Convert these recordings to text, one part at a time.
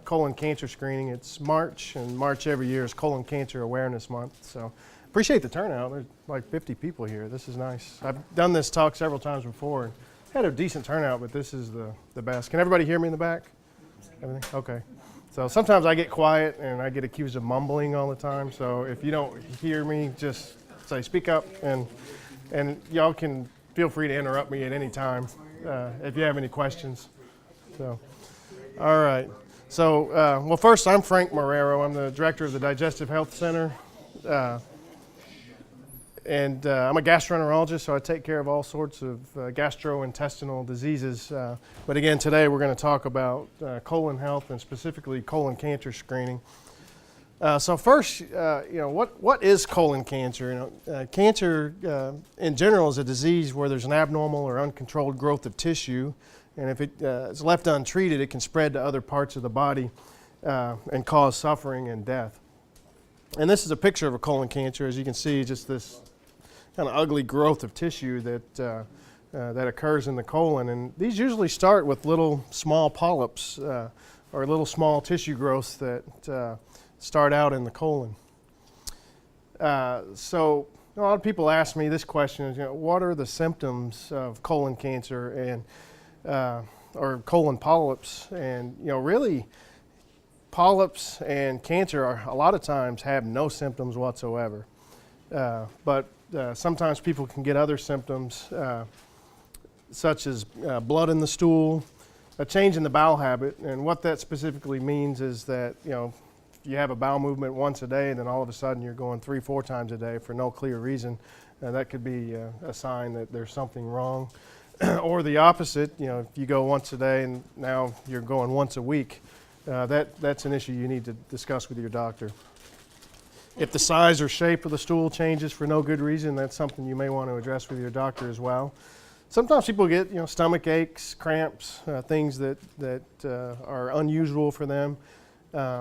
Colon cancer screening. It's March, and March every year is Colon Cancer Awareness Month. So appreciate the turnout. There's like 50 people here. This is nice. I've done this talk several times before and had a decent turnout, but this is the best. Can everybody hear me in the back? Everything? Okay. So sometimes I get quiet and I get accused of mumbling all the time. So if you don't hear me, just say speak up, and y'all can feel free to interrupt me at any time if you have any questions. So, all right. So, well, first, I'm Frank Marrero. I'm the director of the Digestive Health Center, and I'm a gastroenterologist, so I take care of all sorts of gastrointestinal diseases. But again, today we're going to talk about colon health and specifically colon cancer screening. So first, what is colon cancer? Cancer in general is a disease where there's an abnormal or uncontrolled growth of tissue. And if it is left untreated, it can spread to other parts of the body and cause suffering and death. And this is a picture of a colon cancer. As you can see, just this kind of ugly growth of tissue that occurs in the colon. And these usually start with little small polyps or little small tissue growths that start out in the colon. So a lot of people ask me this question, what are the symptoms of colon cancer and or colon polyps? And really, polyps and cancer a lot of times have no symptoms whatsoever. But sometimes people can get other symptoms, such as blood in the stool, a change in the bowel habit. And what that specifically means is that if you have a bowel movement once a day and then all of a sudden you're going 3-4 times a day for no clear reason, that could be a sign that there's something wrong. Or the opposite, if you go once a day and now you're going once a week, that's an issue you need to discuss with your doctor. If the size or shape of the stool changes for no good reason, that's something you may want to address with your doctor as well. Sometimes people get stomach aches, cramps, things that are unusual for them,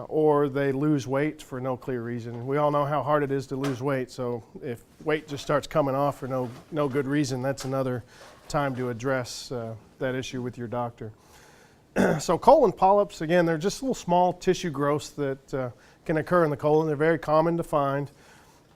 or they lose weight for no clear reason. We all know how hard it is to lose weight, so if weight just starts coming off for no good reason, that's another time to address that issue with your doctor. So colon polyps, again, they're just little small tissue growths that can occur in the colon. They're very common to find.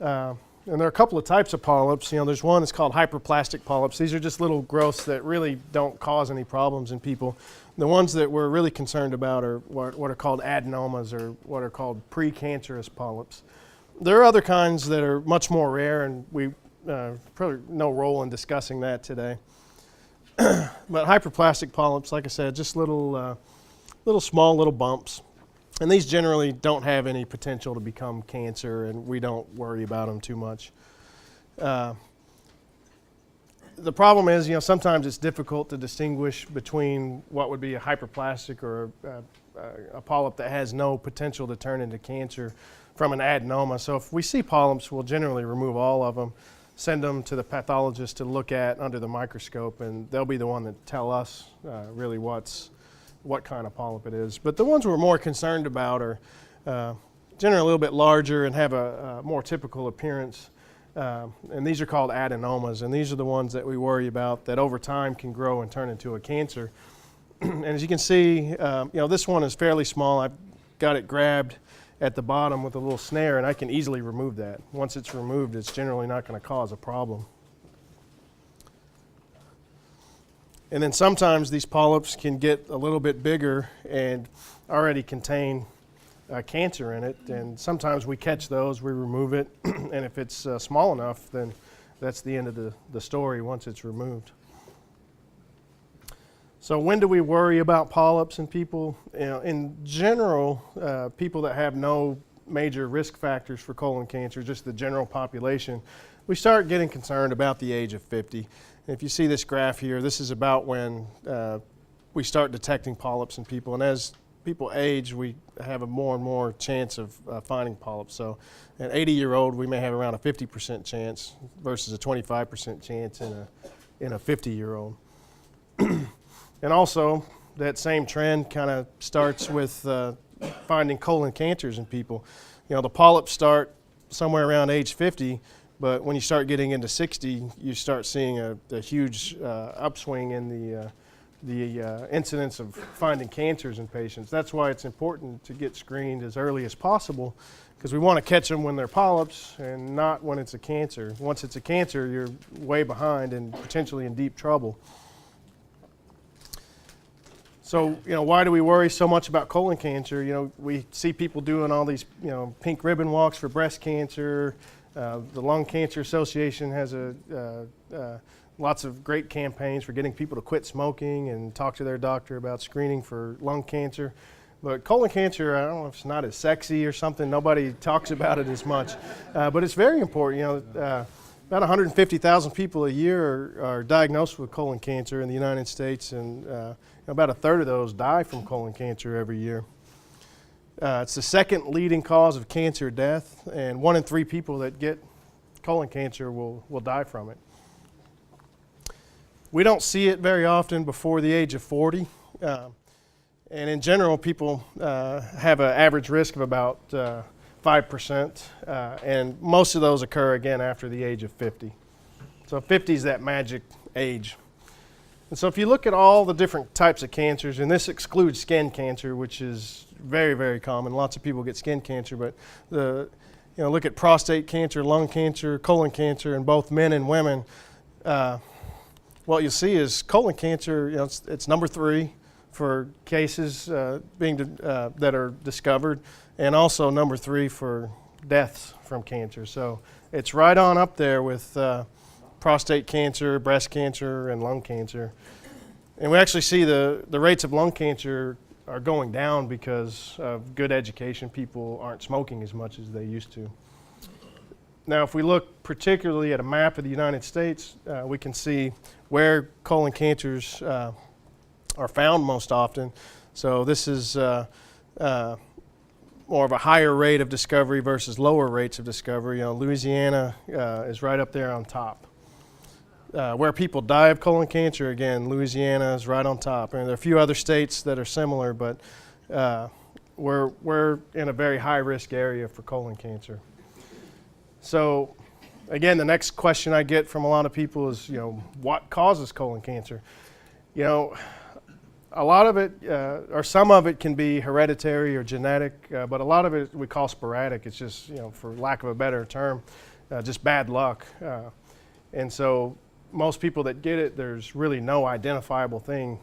And there are a couple of types of polyps. There's one that's called hyperplastic polyps. These are just little growths that really don't cause any problems in people. The ones that we're really concerned about are what are called adenomas, or what are called precancerous polyps. There are other kinds that are much more rare, and we probably no role in discussing that today. But hyperplastic polyps, like I said, just little small bumps. And these generally don't have any potential to become cancer, and we don't worry about them too much. The problem is, sometimes it's difficult to distinguish between what would be a hyperplastic or a polyp that has no potential to turn into cancer from an adenoma. So if we see polyps, we'll generally remove all of them, send them to the pathologist to look at under the microscope, and they'll be the one that tell us really what kind of polyp it is. But the ones we're more concerned about are generally a little bit larger and have a more typical appearance. And these are called adenomas, and these are the ones that we worry about that over time can grow and turn into a cancer. And as you can see, this one is fairly small. I've got it grabbed at the bottom with a little snare, and I can easily remove that. Once it's removed, it's generally not going to cause a problem. And then sometimes these polyps can get a little bit bigger and already contain cancer in it, and sometimes we catch those, we remove it, and if it's small enough, then that's the end of the story once it's removed. So when do we worry about polyps in people? In general, people that have no major risk factors for colon cancer, just the general population, we start getting concerned about the age of 50. And if you see this graph here, this is about when we start detecting polyps in people. And as people age, we have a more and more chance of finding polyps. So an 80-year-old, we may have around a 50% chance versus a 25% chance in a 50-year-old. And also, that same trend kind of starts with finding colon cancers in people. The polyps start somewhere around age 50, but when you start getting into 60, you start seeing a huge upswing in incidence of finding cancers in patients. That's why it's important to get screened as early as possible, because we want to catch them when they're polyps and not when it's a cancer. Once it's a cancer, you're way behind and potentially in deep trouble. So, why do we worry so much about colon cancer? We see people doing all these, pink ribbon walks for breast cancer. The Lung Cancer Association has lots of great campaigns for getting people to quit smoking and talk to their doctor about screening for lung cancer. But colon cancer, I don't know if it's not as sexy or something. Nobody talks about it as much. But it's very important. About 150,000 people a year are diagnosed with colon cancer in the United States, and about a third of those die from colon cancer every year. It's the second leading cause of cancer death, and 1 in 3 people that get colon cancer will die from it. We don't see it very often before the age of 40. And in general, people have an average risk of about 5%, and most of those occur again after the age of 50. So 50 is that magic age. And so if you look at all the different types of cancers, and this excludes skin cancer, which is very, very common. Lots of people get skin cancer, but look at prostate cancer, lung cancer, colon cancer in both men and women. What you'll see is colon cancer, it's number 3 for cases that are discovered, and also number 3 for deaths from cancer. So it's right on up there with prostate cancer, breast cancer, and lung cancer. And we actually see the rates of lung cancer are going down because of good education. People aren't smoking as much as they used to. Now, if we look particularly at a map of the United States, we can see where colon cancers are found most often. So this is more of a higher rate of discovery versus lower rates of discovery. Louisiana is right up there on top. Where people die of colon cancer, again, Louisiana is right on top. And there are a few other states that are similar, but we're in a very high-risk area for colon cancer. So, again, the next question I get from a lot of people is, what causes colon cancer? A lot of it, or some of it, can be hereditary or genetic, but a lot of it we call sporadic. It's just, for lack of a better term, just bad luck. And so most people that get it, there's really no identifiable thing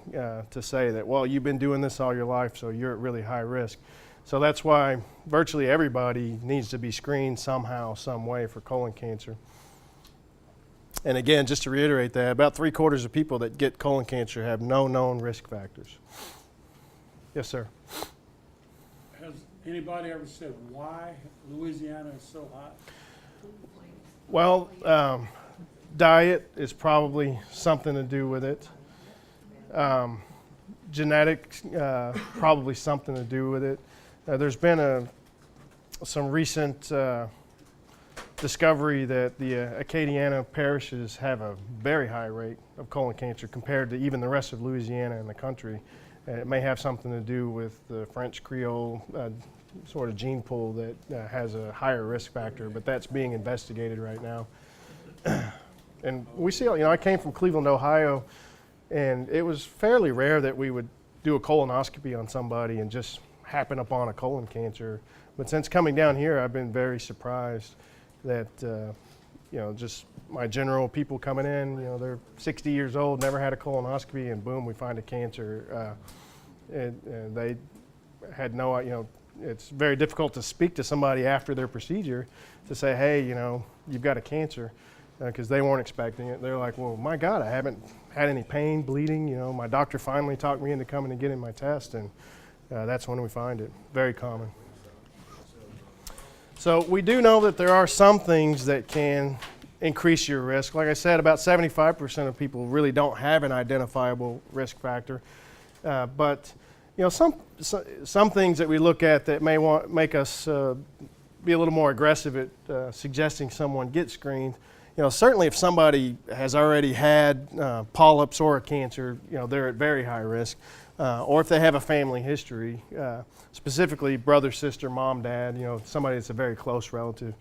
to say that, well, you've been doing this all your life, so you're at really high risk. So that's why virtually everybody needs to be screened somehow, some way for colon cancer. And again, just to reiterate that, about 3/4 of people that get colon cancer have no known risk factors. Yes, sir. Has anybody ever said why Louisiana is so hot? Well, diet is probably something to do with it. Genetics, probably something to do with it. There's been some recent discovery that the Acadiana parishes have a very high rate of colon cancer compared to even the rest of Louisiana and the country. It may have something to do with the French Creole sort of gene pool that has a higher risk factor, but that's being investigated right now. And we see, I came from Cleveland, Ohio, and it was fairly rare that we would do a colonoscopy on somebody and just happen upon a colon cancer. But since coming down here, I've been very surprised that, just my general people coming in, they're 60 years old, never had a colonoscopy, and boom, we find a cancer. And they had no, it's very difficult to speak to somebody after their procedure to say, hey, you've got a cancer, because they weren't expecting it. They're like, well, my God, I haven't had any pain, bleeding. My doctor finally talked me into coming and getting my test, and that's when we find it. Very common. So we do know that there are some things that can increase your risk. Like I said, about 75% of people really don't have an identifiable risk factor. But some things that we look at that may make us be a little more aggressive at suggesting someone get screened. Certainly if somebody has already had polyps or a cancer, they're at very high risk. Or if they have a family history, specifically brother, sister, mom, dad, somebody that's a very close relative.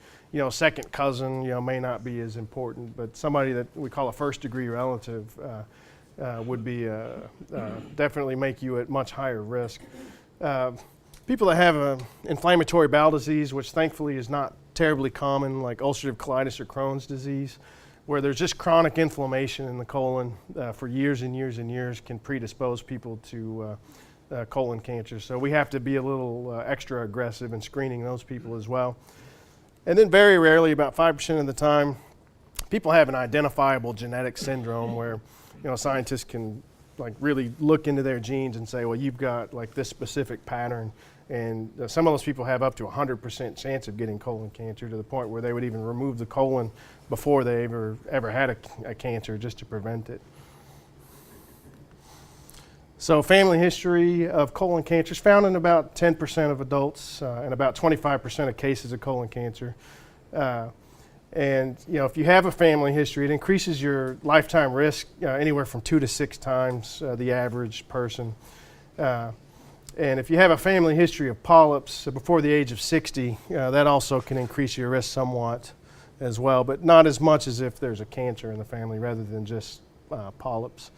Second cousin, may not be as important, but somebody that we call a first-degree relative would be definitely make you at much higher risk. People that have inflammatory bowel disease, which thankfully is not terribly common, like ulcerative colitis or Crohn's disease, where there's just chronic inflammation in the colon for years and years and years, can predispose people to colon cancer. So we have to be a little extra aggressive in screening those people as well. And then very rarely, about 5% of the time, people have an identifiable genetic syndrome where scientists can like really look into their genes and say, well, you've got like this specific pattern. And some of those people have up to 100% chance of getting colon cancer, to the point where they would even remove the colon before they ever had a cancer, just to prevent it. So family history of colon cancer is found in about 10% of adults and about 25% of cases of colon cancer. And if you have a family history, it increases your lifetime risk anywhere from 2 to 6 times the average person. And if you have a family history of polyps before the age of 60, that also can increase your risk somewhat as well, but not as much as if there's a cancer in the family rather than just polyps.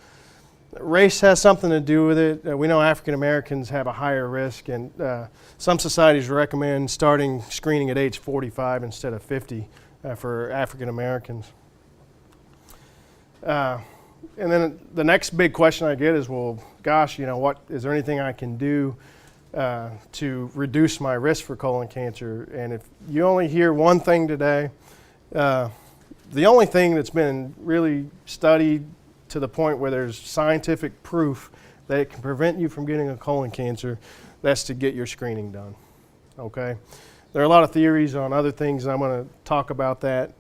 Race has something to do with it. We know African Americans have a higher risk, and some societies recommend starting screening at age 45 instead of 50 for African Americans. And then the next big question I get is, well, gosh, what is there anything I can do to reduce my risk for colon cancer? And if you only hear one thing today, the only thing that's been really studied to the point where there's scientific proof that it can prevent you from getting a colon cancer, that's to get your screening done. Okay? There are a lot of theories on other things, and I'm going to talk about that.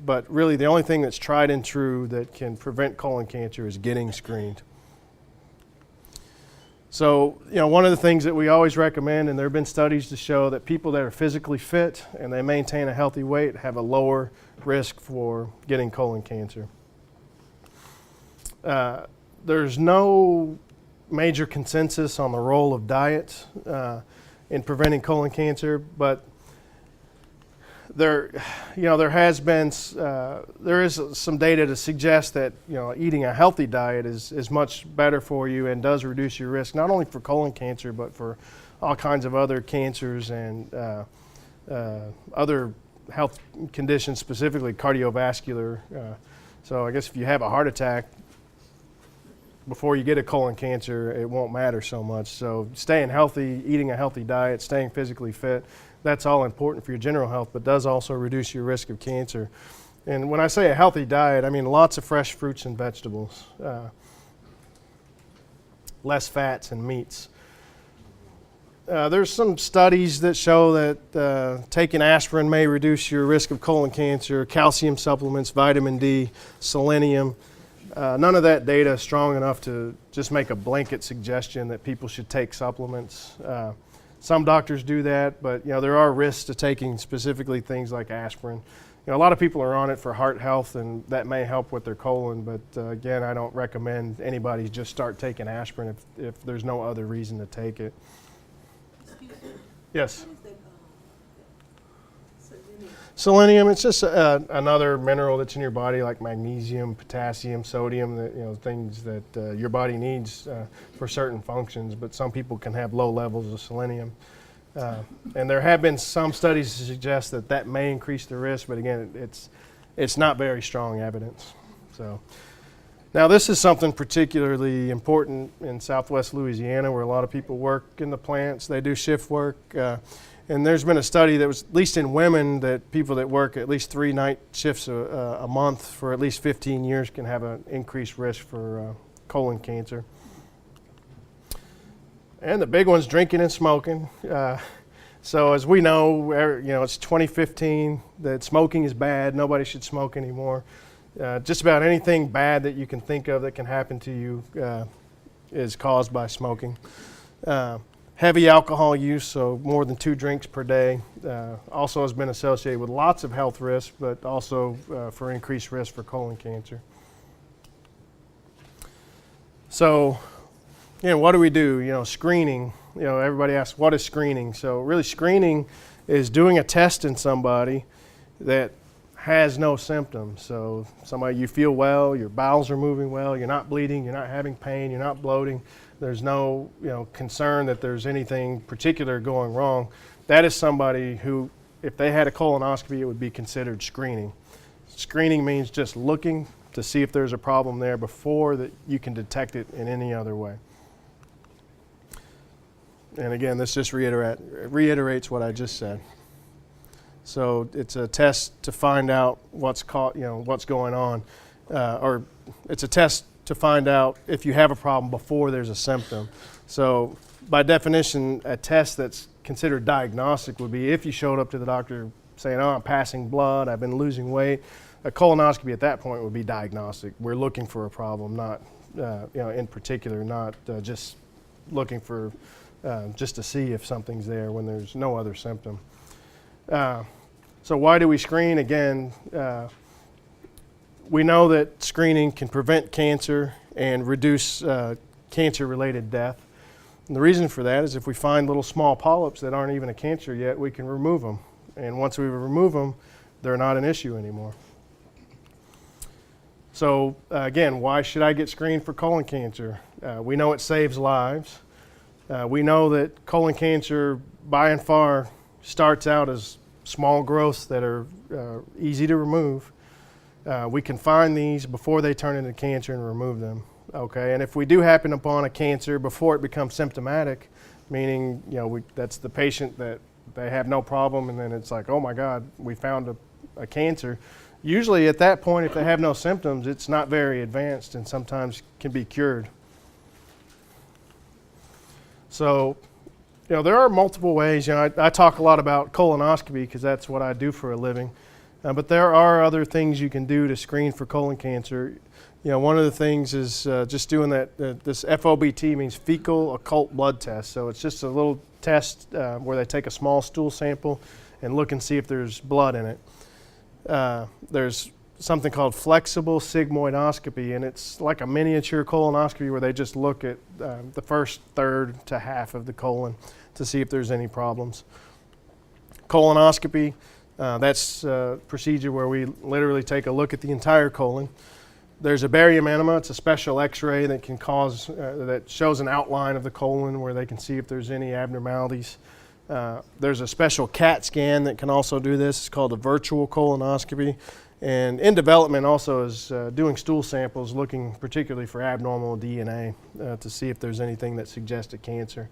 But really, the only thing that's tried and true that can prevent colon cancer is getting screened. So, one of the things that we always recommend, and there have been studies to show that people that are physically fit and they maintain a healthy weight have a lower risk for getting colon cancer. There's no major consensus on the role of diet in preventing colon cancer, but there is some data to suggest that eating a healthy diet is much better for you and does reduce your risk, not only for colon cancer but for all kinds of other cancers and other health conditions, specifically cardiovascular. So I guess if you have a heart attack before you get a colon cancer, it won't matter so much. So staying healthy, eating a healthy diet, staying physically fit, that's all important for your general health, but does also reduce your risk of cancer. And when I say a healthy diet, I mean lots of fresh fruits and vegetables, less fats and meats. There's some studies that show that taking aspirin may reduce your risk of colon cancer, calcium supplements, vitamin D, selenium. None of that data is strong enough to just make a blanket suggestion that people should take supplements. Some doctors do that, but there are risks to taking specifically things like aspirin. A lot of people are on it for heart health, and that may help with their colon, but again, I don't recommend anybody just start taking aspirin if there's no other reason to take it. Excuse me. Yes? What is that, selenium? Selenium, it's just another mineral that's in your body, like magnesium, potassium, sodium, things that your body needs for certain functions, but some people can have low levels of selenium. And there have been some studies to suggest that may increase the risk, but again, it's not very strong evidence. So now this is something particularly important in Southwest Louisiana, where a lot of people work in the plants. They do shift work. And there's been a study that was, at least in women, that people that work at least 3 night shifts a month for at least 15 years can have an increased risk for colon cancer. And the big one's drinking and smoking. So as we know, it's 2015, that smoking is bad. Nobody should smoke anymore. Just about anything bad that you can think of that can happen to you is caused by smoking. Heavy alcohol use, so more than 2 drinks per day, also has been associated with lots of health risks, but also for increased risk for colon cancer. So, what do we do? Screening. Everybody asks, what is screening? So really, screening is doing a test in somebody that has no symptoms. So somebody, you feel well, your bowels are moving well, you're not bleeding, you're not having pain, you're not bloating, there's no concern that there's anything particular going wrong. That is somebody who, if they had a colonoscopy, it would be considered screening. Screening means just looking to see if there's a problem there before that you can detect it in any other way. And again, this just reiterates what I just said. So it's a test to find out what's going on, or it's a test to find out if you have a problem before there's a symptom. So by definition, a test that's considered diagnostic would be if you showed up to the doctor saying, "Oh, I'm passing blood, I've been losing weight." A colonoscopy at that point would be diagnostic. We're looking for a problem, not in particular, not just looking for just to see if something's there when there's no other symptom. So why do we screen? Again, we know that screening can prevent cancer and reduce cancer-related death. And the reason for that is if we find little small polyps that aren't even a cancer yet, we can remove them. And once we remove them, they're not an issue anymore. So again, why should I get screened for colon cancer? We know it saves lives. We know that colon cancer, by and far, starts out as small growths that are easy to remove. We can find these before they turn into cancer and remove them. Okay, and if we do happen upon a cancer before it becomes symptomatic, meaning that's the patient that they have no problem, and then it's like, oh my God, we found a cancer. Usually at that point, if they have no symptoms, it's not very advanced and sometimes can be cured. So, there are multiple ways. I talk a lot about colonoscopy because that's what I do for a living. But there are other things you can do to screen for colon cancer. One of the things is just doing this FOBT means fecal occult blood test. So it's just a little test where they take a small stool sample and look and see if there's blood in it. There's something called flexible sigmoidoscopy, and it's like a miniature colonoscopy where they just look at the first third to half of the colon to see if there's any problems. Colonoscopy, that's a procedure where we literally take a look at the entire colon. There's a barium enema. It's a special x-ray that can cause, that shows an outline of the colon where they can see if there's any abnormalities. There's a special CAT scan that can also do this. It's called a virtual colonoscopy. And in development also is doing stool samples, looking particularly for abnormal DNA to see if there's anything that suggests a cancer.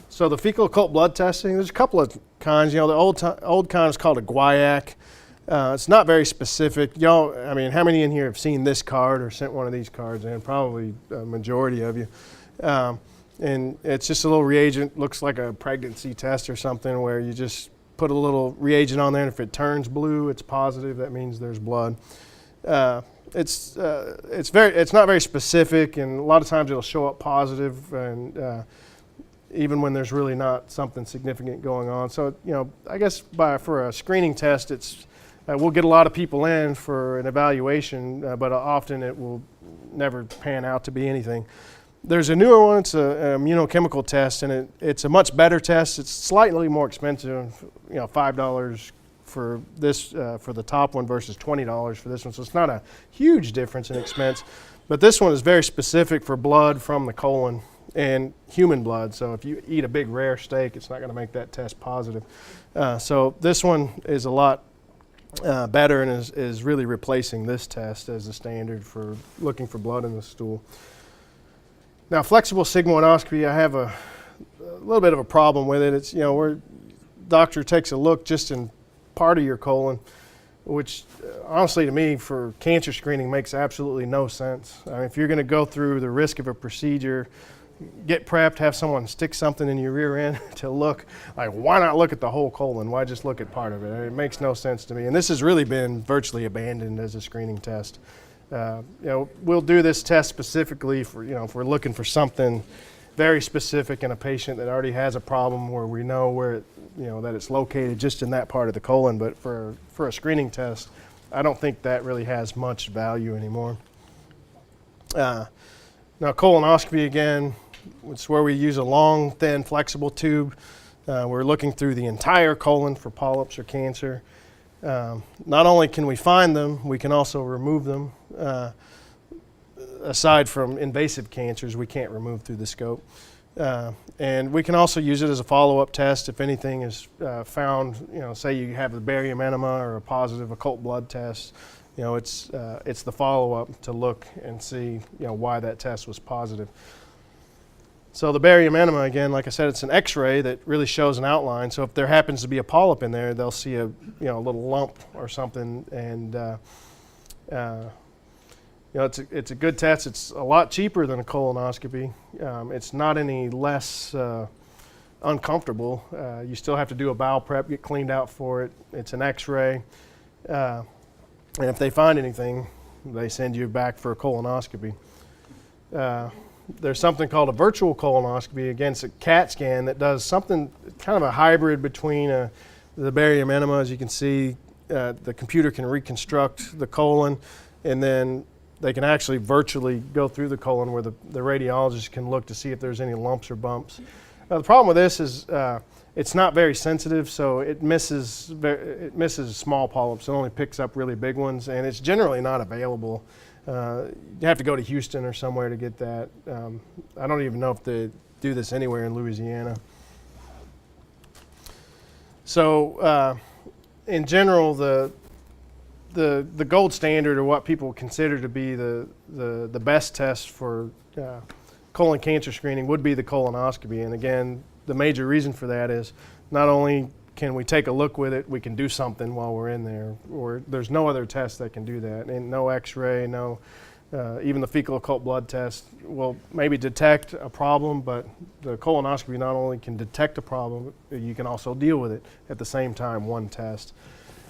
So the fecal occult blood testing, there's a couple of kinds. The old kind is called a guaiac. It's not very specific. How many in here have seen this card or sent one of these cards in? Probably a majority of you. And it's just a little reagent, looks like a pregnancy test or something, where you just put a little reagent on there, and if it turns blue, it's positive. That means there's blood. It's not very specific, and a lot of times it'll show up positive, and even when there's really not something significant going on. So I guess for a screening test, we'll get a lot of people in for an evaluation, but often it will never pan out to be anything. There's a newer one. It's an immunochemical test, and it's a much better test. It's slightly more expensive, $5 for this for the top one versus $20 for this one. So it's not a huge difference in expense, but this one is very specific for blood from the colon and human blood. So if you eat a big rare steak, it's not going to make that test positive. So this one is a lot better and is really replacing this test as a standard for looking for blood in the stool. Now, flexible sigmoidoscopy, I have a little bit of a problem with it. It's, where doctor takes a look just in part of your colon, which honestly to me for cancer screening makes absolutely no sense. If you're going to go through the risk of a procedure, get prepped, have someone stick something in your rear end to look, why not look at the whole colon? Why just look at part of it? It makes no sense to me. And this has really been virtually abandoned as a screening test. We'll do this test specifically for, if we're looking for something very specific in a patient that already has a problem where we know where, that it's located just in that part of the colon. But for a screening test, I don't think that really has much value anymore. Now, colonoscopy, again, it's where we use a long, thin, flexible tube. We're looking through the entire colon for polyps or cancer. Not only can we find them, we can also remove them. Aside from invasive cancers, we can't remove through the scope. And we can also use it as a follow-up test if anything is found, say you have the barium enema or a positive occult blood test. It's the follow-up to look and see, why that test was positive. So the barium enema, again, like I said, it's an X-ray that really shows an outline. So if there happens to be a polyp in there, they'll see a little lump or something, and it's a good test. It's a lot cheaper than a colonoscopy. It's not any less uncomfortable. You still have to do a bowel prep, get cleaned out for it. It's an X-ray, and if they find anything, they send you back for a colonoscopy. There's something called a virtual colonoscopy. Again, it's a CAT scan that does something kind of a hybrid between the barium enema. As you can see, the computer can reconstruct the colon, and then they can actually virtually go through the colon where the radiologist can look to see if there's any lumps or bumps. The problem with this is it's not very sensitive, so it misses small polyps. It only picks up really big ones, and it's generally not available. You have to go to Houston or somewhere to get that. I don't even know if they do this anywhere in Louisiana. So in general, the gold standard, or what people consider to be the best test for colon cancer screening, would be the colonoscopy. And again, the major reason for that is not only can we take a look with it, we can do something while we're in there, or there's no other test that can do that. And no X-ray, even the fecal occult blood test will maybe detect a problem, but the colonoscopy not only can detect a problem, you can also deal with it at the same time, one test.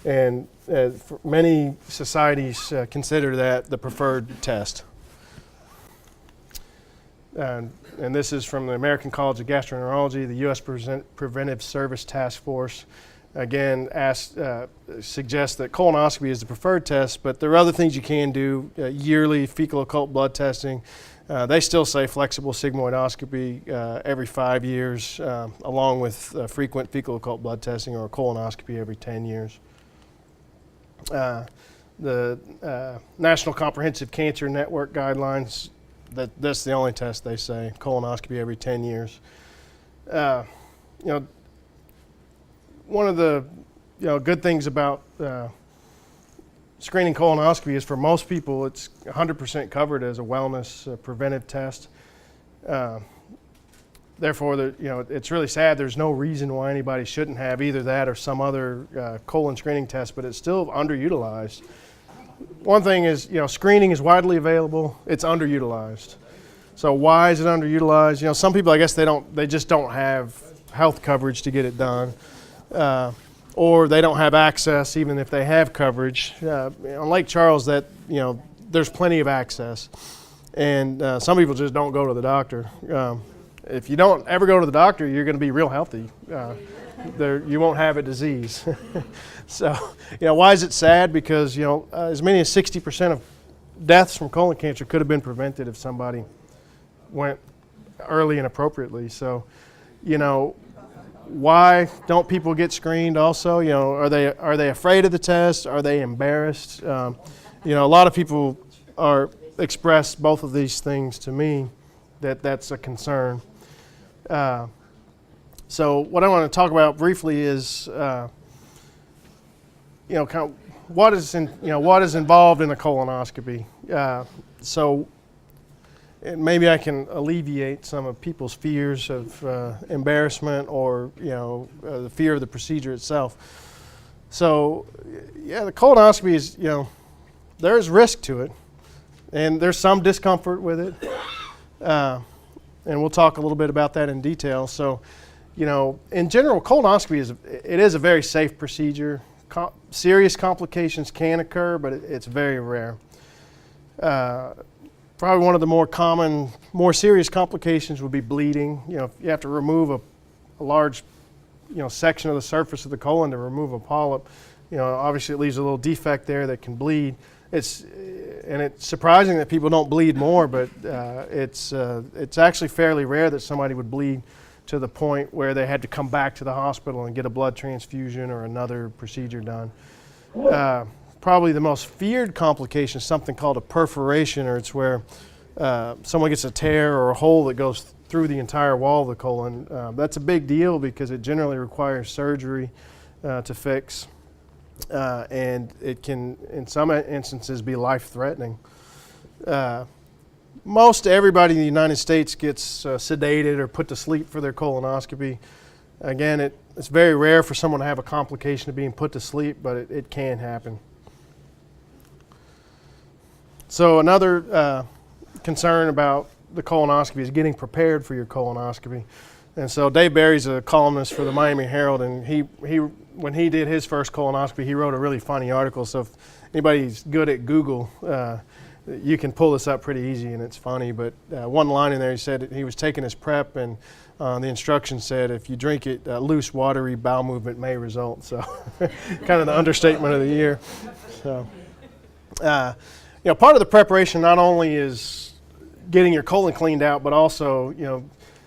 And for many societies consider that the preferred test. And this is from the American College of Gastroenterology, the U.S. Preventive Service Taskforce. Again, suggests that colonoscopy is the preferred test, but there are other things you can do. Yearly fecal occult blood testing. They still say flexible sigmoidoscopy every 5 years, along with frequent fecal occult blood testing, or colonoscopy every 10 years. The National Comprehensive Cancer Network guidelines, that's the only test they say, colonoscopy every 10 years. One of the good things about screening colonoscopy is, for most people, it's 100% covered as a wellness preventive test. Therefore, it's really sad. There's no reason why anybody shouldn't have either that or some other colon screening test, but it's still underutilized. One thing is, screening is widely available. It's underutilized. So why is it underutilized? Some people, I guess, they just don't have health coverage to get it done, or they don't have access even if they have coverage. On Lake Charles, there's plenty of access, and some people just don't go to the doctor. If you don't ever go to the doctor, you're going to be real healthy. You won't have a disease. So, why is it sad? Because, as many as 60% of deaths from colon cancer could have been prevented if somebody went early and appropriately. So, why don't people get screened also? Are they afraid of the test? Are they embarrassed? A lot of people express both of these things to me, that's a concern. So what I want to talk about briefly is, kind of what is involved in a colonoscopy. So maybe I can alleviate some of people's fears of embarrassment, or the fear of the procedure itself. So the colonoscopy is, there's risk to it, and there's some discomfort with it, and we'll talk a little bit about that in detail. So, in general, colonoscopy is a very safe procedure. Serious complications can occur, but it's very rare. Probably one of the more common, more serious complications would be bleeding. If you have to remove a large, section of the surface of the colon to remove a polyp, obviously it leaves a little defect there that can bleed. It's surprising that people don't bleed more, but it's actually fairly rare that somebody would bleed to the point where they had to come back to the hospital and get a blood transfusion or another procedure done. Probably the most feared complication is something called a perforation, or it's where someone gets a tear or a hole that goes through the entire wall of the colon. That's a big deal because it generally requires surgery to fix, and it can, in some instances, be life-threatening. Most everybody in the United States gets sedated or put to sleep for their colonoscopy. Again, it's very rare for someone to have a complication of being put to sleep, but it can happen. So another concern about the colonoscopy is getting prepared for your colonoscopy. And so Dave Barry's a columnist for the Miami Herald, and he when he did his first colonoscopy, he wrote a really funny article. So if anybody's good at Google, you can pull this up pretty easy, and it's funny. But one line in there, he said he was taking his prep, and the instructions said, if you drink it, loose, watery bowel movement may result. So kind of the understatement of the year. So, part of the preparation not only is getting your colon cleaned out, but also,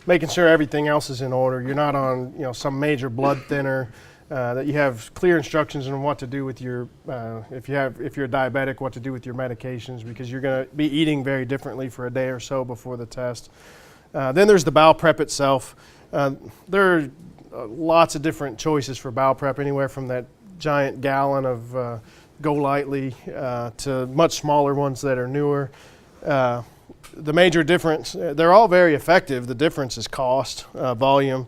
making sure everything else is in order. You're not on, some major blood thinner. That you have clear instructions on what to do with your, if you're diabetic, what to do with your medications, because you're going to be eating very differently for a day or so before the test. Then there's the bowel prep itself. There are lots of different choices for bowel prep, anywhere from that giant gallon of Go Lightly to much smaller ones that are newer. The major difference, they're all very effective. The difference is cost, volume.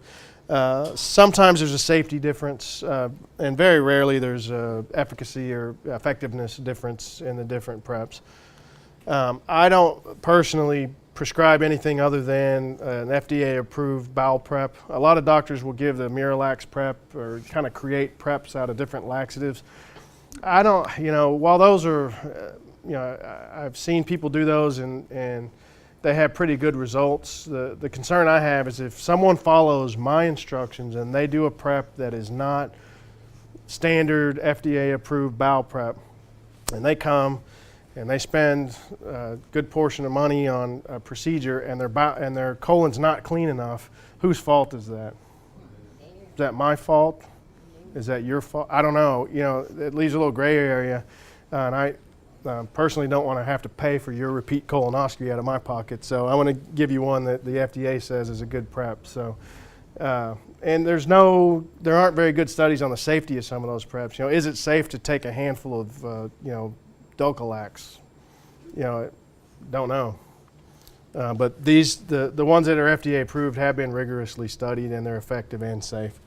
Sometimes there's a safety difference, and very rarely there's a efficacy or effectiveness difference in the different preps. I don't personally prescribe anything other than an FDA-approved bowel prep. A lot of doctors will give the Miralax prep or kind of create preps out of different laxatives. I don't, while those are, I've seen people do those and they have pretty good results. The concern I have is if someone follows my instructions and they do a prep that is not standard FDA-approved bowel prep, and they come and they spend a good portion of money on a procedure and their colon's not clean enough, whose fault is that? Is that my fault? Is that your fault? I don't know. It leaves a little gray area, and I personally don't want to have to pay for your repeat colonoscopy out of my pocket. So I want to give you one that the FDA says is a good prep. So, and there aren't very good studies on the safety of some of those preps. Is it safe to take a handful of, Dulcolax? Don't know. But the ones that are FDA approved have been rigorously studied, and they're effective and safe.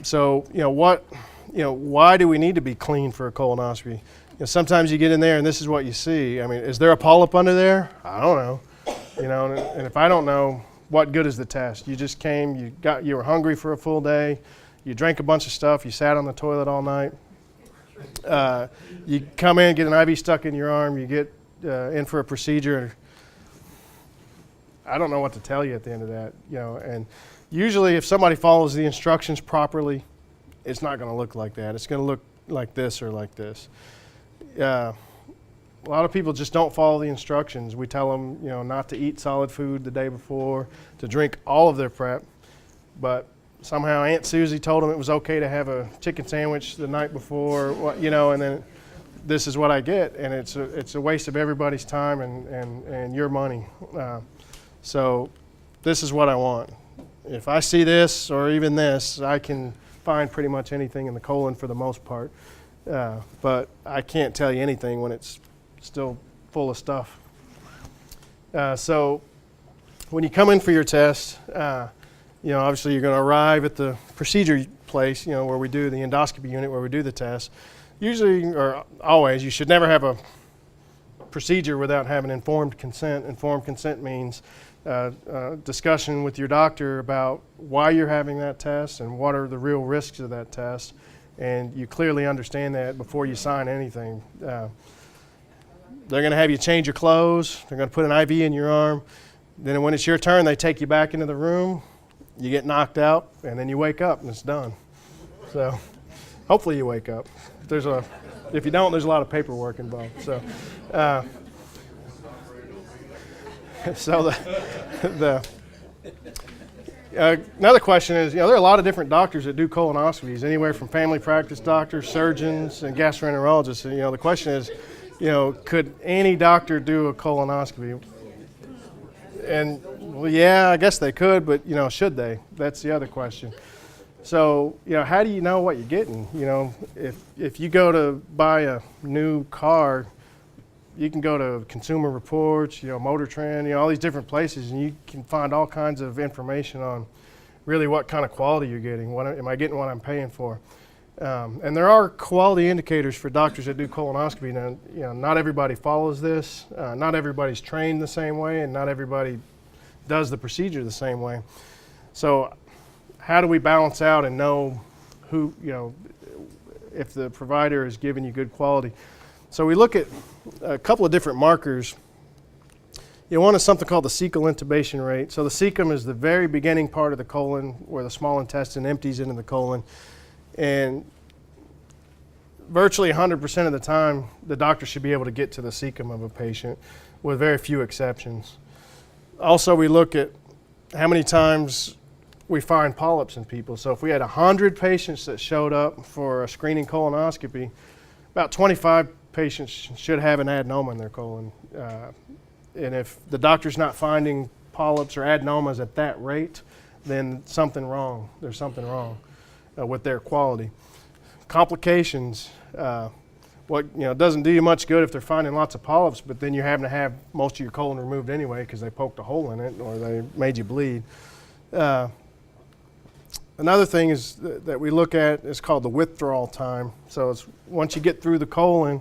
So, why do we need to be clean for a colonoscopy? Sometimes you get in there and this is what you see. I mean, is there a polyp under there? I don't know. And if I don't know, what good is the test? You just came, you were hungry for a full day, you drank a bunch of stuff, you sat on the toilet all night. You come in, get an IV stuck in your arm, you get in for a procedure. I don't know what to tell you at the end of that, and usually if somebody follows the instructions properly, it's not going to look like that. It's going to look like this or like this. A lot of people just don't follow the instructions. We tell them, not to eat solid food the day before, to drink all of their prep, but somehow Aunt Susie told them it was okay to have a chicken sandwich the night before, and then this is what I get, and it's a waste of everybody's time and your money. So this is what I want. If I see this or even this, I can find pretty much anything in the colon for the most part. But I can't tell you anything when it's still full of stuff. So when you come in for your test, obviously you're going to arrive at the procedure place, where we do the endoscopy unit, where we do the test. Usually, or always, you should never have a procedure without having informed consent. Informed consent means discussion with your doctor about why you're having that test and what are the real risks of that test. And you clearly understand that before you sign anything. They're going to have you change your clothes. They're going to put an IV in your arm. Then when it's your turn, they take you back into the room. You get knocked out, and then you wake up, and it's done. So hopefully you wake up. If you don't, there's a lot of paperwork involved. So, Another question is, there are a lot of different doctors that do colonoscopies, anywhere from family practice doctors, surgeons, and gastroenterologists. And, the question is, could any doctor do a colonoscopy? And, well, yeah, I guess they could, but, should they? That's the other question. So, how do you know what you're getting? If you go to buy a new car, you can go to Consumer Reports, Motor Trend, all these different places, and you can find all kinds of information on really what kind of quality you're getting. What am I getting what I'm paying for? And there are quality indicators for doctors that do colonoscopy. Now, not everybody follows this. Not everybody's trained the same way, and not everybody does the procedure the same way. So how do we balance out and know who, if the provider is giving you good quality? So we look at a couple of different markers. One is something called the cecal intubation rate. So the cecum is the very beginning part of the colon where the small intestine empties into the colon. And virtually 100% of the time, the doctor should be able to get to the cecum of a patient with very few exceptions. Also, we look at how many times we find polyps in people. So if we had 100 patients that showed up for a screening colonoscopy, about 25 patients should have an adenoma in their colon. And if the doctor's not finding polyps or adenomas at that rate, then something wrong. There's something wrong with their quality. Complications, doesn't do you much good if they're finding lots of polyps, but then you're having to have most of your colon removed anyway because they poked a hole in it or they made you bleed. Another thing is that we look at is called the withdrawal time. So it's once you get through the colon,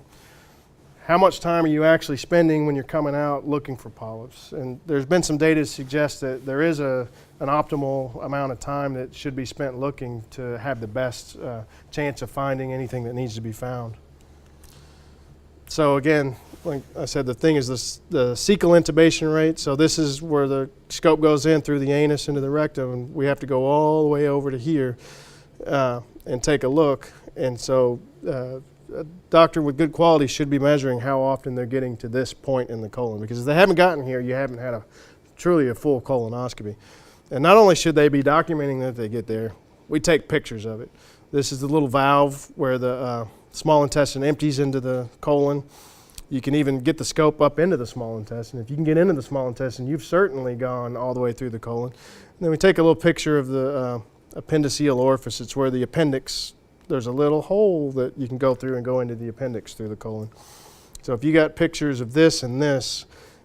how much time are you actually spending when you're coming out looking for polyps? And there's been some data to suggest that there is an optimal amount of time that should be spent looking to have the best chance of finding anything that needs to be found. So again, like I said, the thing is the cecal intubation rate. So this is where the scope goes in through the anus into the rectum, and we have to go all the way over to here and take a look. And so a doctor with good quality should be measuring how often they're getting to this point in the colon, because if they haven't gotten here, you haven't had truly a full colonoscopy. And not only should they be documenting that they get there, we take pictures of it. This is the little valve where the small intestine empties into the colon. You can even get the scope up into the small intestine. If you can get into the small intestine, you've certainly gone all the way through the colon. And then we take a little picture of the appendiceal orifice. It's where the appendix, there's a little hole that you can go through and go into the appendix through the colon. So if you got pictures of this, and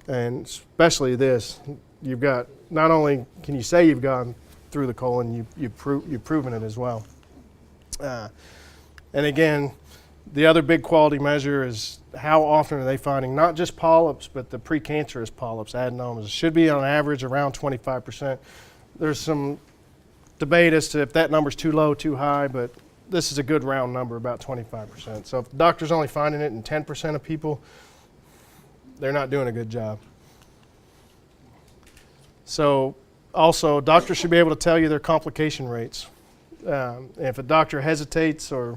especially this, you've got, not only can you say you've gone through the colon, you've proven it as well. And again, the other big quality measure is how often are they finding not just polyps, but the precancerous polyps, adenomas. It should be on average around 25%. There's some debate as to if that number's too low, too high, but this is a good round number, about 25%. So if the doctor's only finding it in 10% of people, they're not doing a good job. So also, doctors should be able to tell you their complication rates. If a doctor hesitates or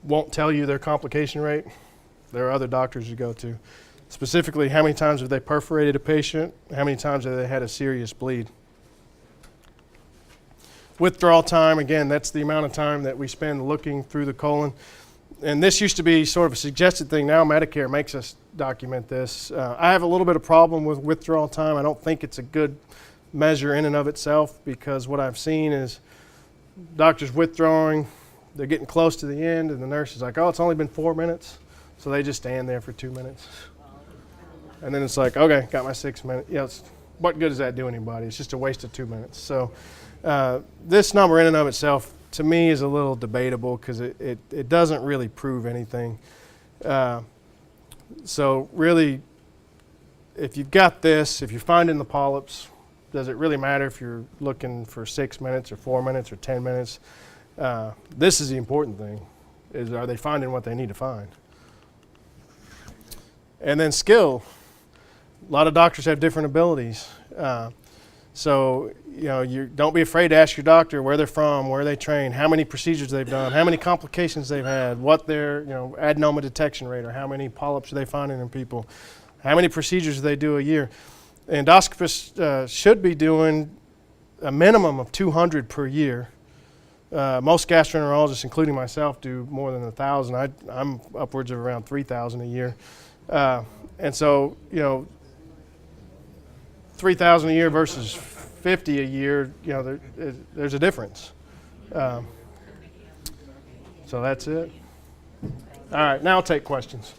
won't tell you their complication rate, there are other doctors you go to. Specifically, how many times have they perforated a patient? How many times have they had a serious bleed? Withdrawal time, again, that's the amount of time that we spend looking through the colon. And this used to be sort of a suggested thing. Now Medicare makes us document this. I have a little bit of problem with withdrawal time. I don't think it's a good measure in and of itself, because what I've seen is doctors withdrawing, they're getting close to the end, and the nurse is like, oh, it's only been 4 minutes. So they just stand there for 2 minutes. And then it's like, okay, got my 6 minutes. What good does that do anybody? It's just a waste of 2 minutes. So this number in and of itself, to me, is a little debatable, because it doesn't really prove anything. So really, if you've got this, if you're finding the polyps, does it really matter if you're looking for 6 minutes or 4 minutes or 10 minutes? This is the important thing, is are they finding what they need to find? And then skill. A lot of doctors have different abilities. So, you don't be afraid to ask your doctor where they're from, where they train, how many procedures they've done, how many complications they've had, what their adenoma detection rate, or how many polyps are they finding in people, how many procedures do they do a year. Endoscopists should be doing a minimum of 200 per year. Most gastroenterologists, including myself, do more than 1,000. I'm upwards of around 3,000 a year. And so, 3,000 a year versus 50 a year, there's a difference. So that's it. All right, now I'll take questions.